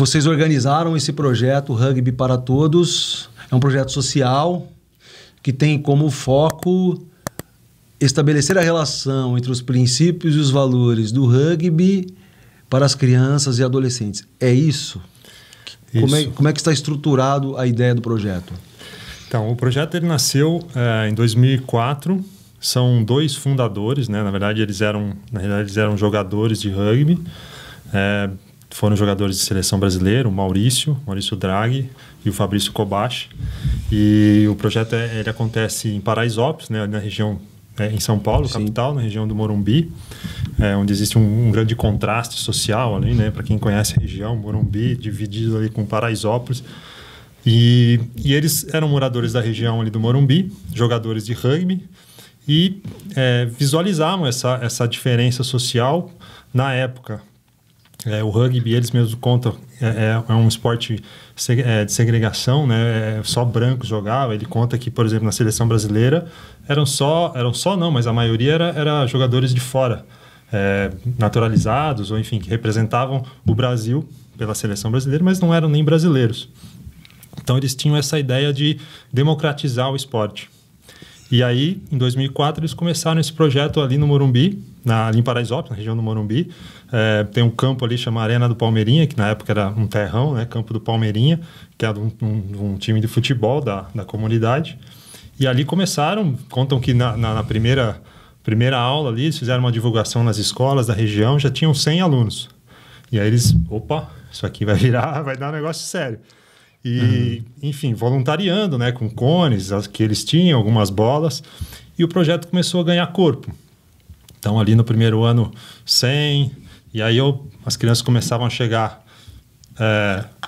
Vocês organizaram esse projeto Rugby para Todos. É um projeto social que tem como foco estabelecer a relação entre os princípios e os valores do rugby para as crianças e adolescentes. É isso? Como é que está estruturado a ideia do projeto? Então, o projeto ele nasceu em 2004. São 2 fundadores, né? Na verdade, eles eram jogadores de rugby. Foram jogadores de seleção brasileira, o Maurício Draghi e o Fabrício Kobashi. E o projeto ele acontece em Paraisópolis, né? Na região, em São Paulo, Sim. capital, na região do Morumbi, onde existe um grande contraste social ali, né? Para quem conhece a região, Morumbi, dividido ali com Paraisópolis. E eles eram moradores da região ali do Morumbi, jogadores de rugby, e visualizavam essa diferença social na época. O rugby, eles mesmos contam, é um esporte de segregação, né? Só brancos jogavam. Ele conta que, por exemplo, na seleção brasileira, mas a maioria era jogadores de fora, naturalizados, ou enfim, que representavam o Brasil pela seleção brasileira, mas não eram nem brasileiros. Então, eles tinham essa ideia de democratizar o esporte. E aí, em 2004, eles começaram esse projeto ali no Morumbi, ali em Paraisópolis, na região do Morumbi. Tem um campo ali chamado Arena do Palmeirinha, que na época era um terrão, né? Campo do Palmeirinha, que era um time de futebol da comunidade. E ali começaram, contam que na primeira aula ali, eles fizeram uma divulgação nas escolas da região, já tinham 100 alunos. E aí eles, isso aqui vai dar um negócio sério. E, enfim, voluntariando, né, com cones que eles tinham, algumas bolas, e o projeto começou a ganhar corpo. Então, ali no primeiro ano, 100, e aí as crianças começavam a chegar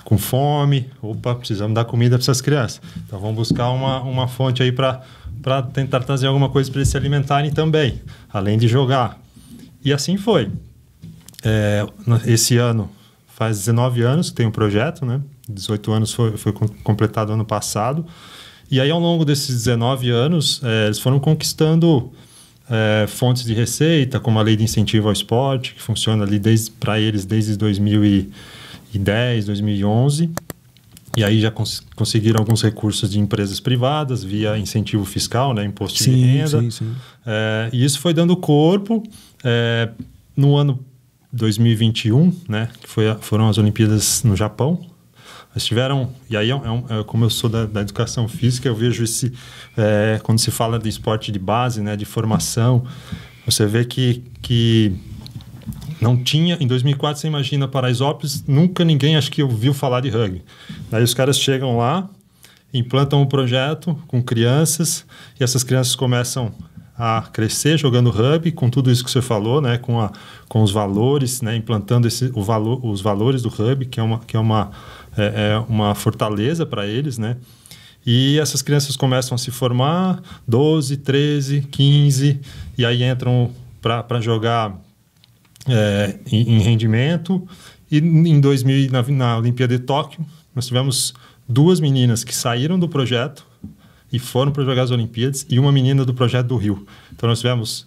com fome. Precisamos dar comida para essas crianças. Então, vamos buscar uma fonte aí para tentar trazer alguma coisa para eles se alimentarem também, além de jogar. E assim foi. Esse ano, faz 19 anos que tem um projeto, né? 18 anos foi completado ano passado. E aí, ao longo desses 19 anos, eles foram conquistando fontes de receita, como a Lei de Incentivo ao Esporte, que funciona ali para eles desde 2010, 2011. E aí já conseguiram alguns recursos de empresas privadas via incentivo fiscal, né? Imposto de renda. Sim. E isso foi dando corpo. No ano 2021, né? Que foram as Olimpíadas no Japão. Eles tiveram, e aí como eu sou da educação física, eu vejo quando se fala de esporte de base, né, de formação, você vê que não tinha, em 2004 você imagina Paraisópolis, nunca ninguém acho que ouviu falar de rugby. Daí os caras chegam lá, implantam um projeto com crianças, e essas crianças começam a crescer jogando rugby, com tudo isso que você falou, né, com os valores, né, implantando os valores do rugby, que é uma fortaleza para eles, né? E essas crianças começam a se formar, 12, 13, 15, e aí entram para jogar em rendimento. E em 2000, na Olimpíada de Tóquio, nós tivemos 2 meninas que saíram do projeto e foram para jogar as Olimpíadas, e uma menina do projeto do Rio. Então nós tivemos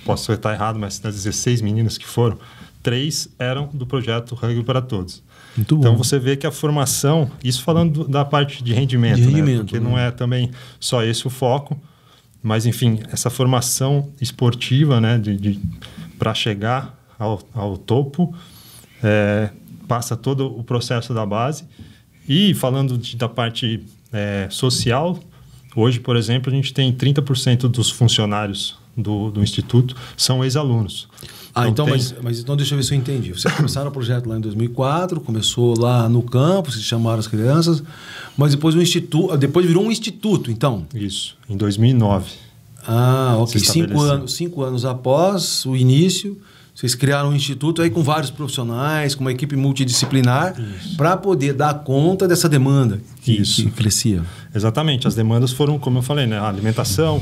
posso estar errado, mas das 16 meninas que foram, 3 eram do projeto Rugby para Todos. Muito bom. Então você vê que a formação, isso falando da parte de rendimento, né? Porque não é também só esse o foco, mas enfim, essa formação esportiva, né, para chegar ao topo, passa todo o processo da base. E falando da parte social, hoje, por exemplo, a gente tem 30% dos funcionários do Instituto são ex-alunos. Mas então deixa eu ver se eu entendi. Vocês começaram o projeto lá em 2004, começou lá no campo, vocês chamaram as crianças, mas depois depois virou um instituto, então? Isso, em 2009. Ok. 5 anos após o início, vocês criaram um instituto aí com vários profissionais, com uma equipe multidisciplinar, para poder dar conta dessa demanda que crescia. Exatamente. As demandas foram, como eu falei, né? A alimentação,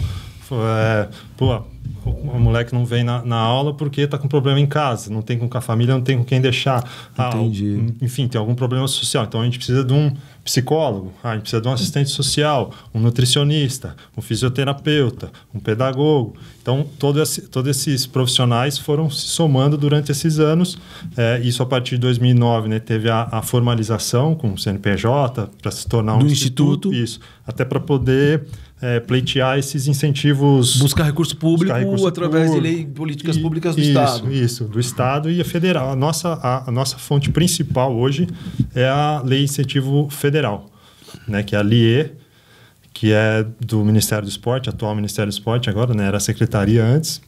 o moleque não vem na aula porque está com problema em casa, não tem com a família, não tem com quem deixar. Entendi. Enfim, tem algum problema social. Então, a gente precisa de um psicólogo, a gente precisa de um assistente social, um nutricionista, um fisioterapeuta, um pedagogo. Então, todos esses profissionais foram se somando durante esses anos. Isso a partir de 2009, né, teve a formalização com o CNPJ para se tornar um instituto. Isso, até para poder pleitear esses incentivos... Buscar recurso público através de lei, políticas públicas do Estado. Isso, do Estado e a federal. A nossa fonte principal hoje é a Lei Incentivo Federal, né, que é a LIE, que é do Ministério do Esporte, atual Ministério do Esporte agora, né, era a secretaria antes.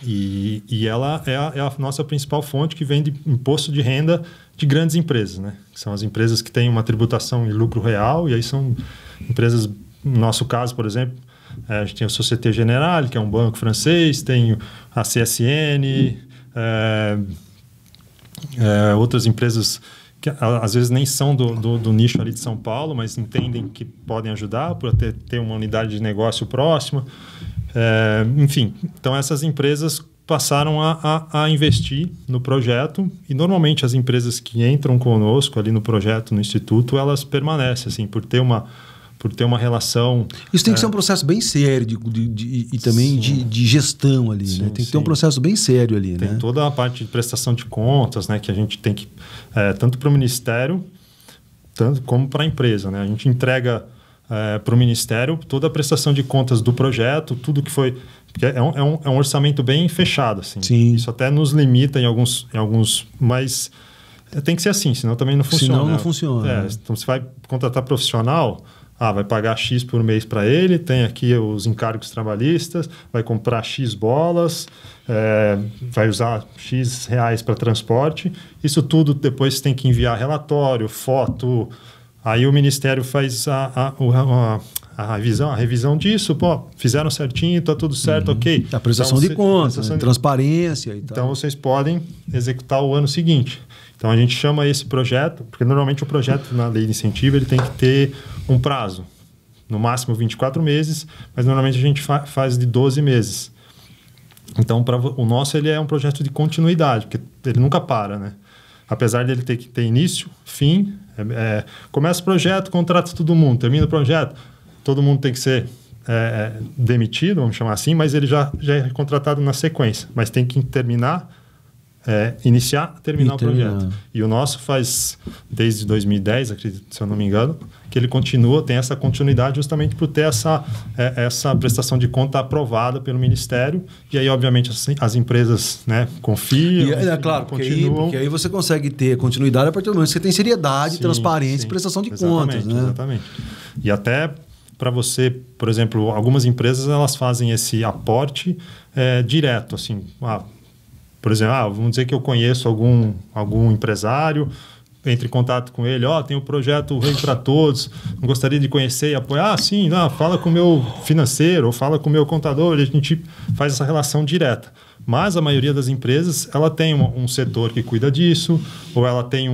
E ela é a nossa principal fonte, que vem de imposto de renda de grandes empresas, né? Que são as empresas que têm uma tributação em lucro real, e aí são empresas... No nosso caso, por exemplo, a gente tem a Société Générale, que é um banco francês, tem a CSN, outras empresas que às vezes nem são do nicho ali de São Paulo, mas entendem que podem ajudar por ter uma unidade de negócio próxima. Enfim, então essas empresas passaram a investir no projeto, e normalmente as empresas que entram conosco ali no projeto, no Instituto, elas permanecem, assim, por ter uma relação... Isso tem que ser um processo bem sério e também de gestão ali, né? Tem que ter um processo bem sério ali, Tem né? toda a parte de prestação de contas, né? Que a gente tem que... tanto para o Ministério, tanto como para a empresa, né? A gente entrega para o Ministério toda a prestação de contas do projeto, tudo que foi... Porque é um orçamento bem fechado, assim. Sim. Isso até nos limita em alguns mas tem que ser assim, senão também não funciona. Senão não funciona. Então, você vai contratar profissional... vai pagar X por mês para ele, tem aqui os encargos trabalhistas, vai comprar X bolas, vai usar X reais para transporte. Isso tudo depois tem que enviar relatório, foto. Aí o Ministério faz a revisão disso. Pô, fizeram certinho, está tudo certo, ok. A prestação de contas, transparência e tal. Então, vocês podem executar o ano seguinte. Então, a gente chama esse projeto, porque normalmente o projeto na lei de incentivo ele tem que ter um prazo, no máximo 24 meses, mas normalmente a gente faz de 12 meses. Então, o nosso ele é um projeto de continuidade, porque ele nunca para, né? Apesar dele ter que ter início, fim, começa o projeto, contrata todo mundo, termina o projeto, todo mundo tem que ser demitido, vamos chamar assim, mas ele já é contratado na sequência, mas tem que terminar... iniciar, terminar o projeto. E o nosso faz desde 2010, acredito, se eu não me engano, que ele continua, tem essa continuidade justamente por ter essa prestação de conta aprovada pelo Ministério. E aí, obviamente, as empresas, né, confiam. Claro, porque aí você consegue ter continuidade a partir do momento que você tem seriedade, transparência e prestação de contas. Né? Exatamente. E até para você, por exemplo, algumas empresas elas fazem esse aporte direto, assim, por exemplo, vamos dizer que eu conheço algum empresário, entre em contato com ele, tem um projeto Rei para Todos, gostaria de conhecer e apoiar. Sim, fala com o meu financeiro, ou fala com o meu contador, a gente faz essa relação direta. Mas a maioria das empresas, ela tem um setor que cuida disso, ou ela tem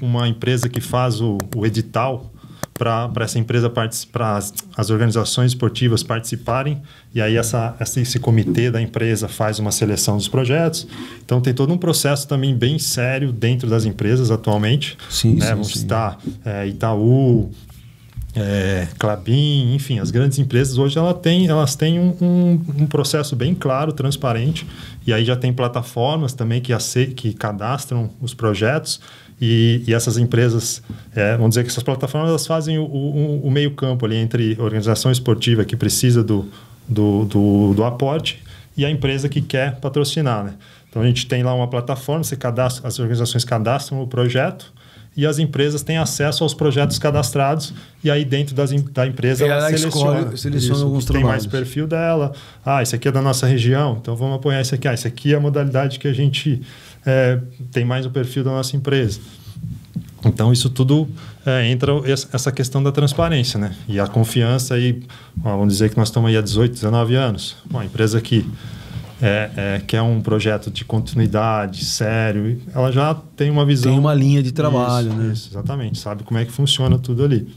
uma empresa que faz o edital para essa empresa participar, as organizações esportivas participarem, e aí esse comitê da empresa faz uma seleção dos projetos. Então tem todo um processo também bem sério dentro das empresas atualmente. Sim, né? Vamos citar Itaú, Klabin, enfim, as grandes empresas hoje elas têm um processo bem claro, transparente, e aí já tem plataformas também que cadastram os projetos. E essas empresas, vamos dizer que essas plataformas elas fazem o meio campo ali entre a organização esportiva que precisa do aporte e a empresa que quer patrocinar, né? Então a gente tem lá uma plataforma, as organizações cadastram o projeto e as empresas têm acesso aos projetos cadastrados, e aí dentro da empresa ela seleciona alguns trabalhos. Tem mais perfil dela. Esse aqui é da nossa região, então vamos apoiar esse aqui. Esse aqui é a modalidade que a gente tem mais o perfil da nossa empresa. Então, isso tudo entra essa questão da transparência, né? E a confiança aí, vamos dizer que nós estamos aí há 18, 19 anos. Uma empresa que quer um projeto de continuidade, sério, ela já tem uma visão... Tem uma linha de trabalho, né? Isso, exatamente. Sabe como é que funciona tudo ali.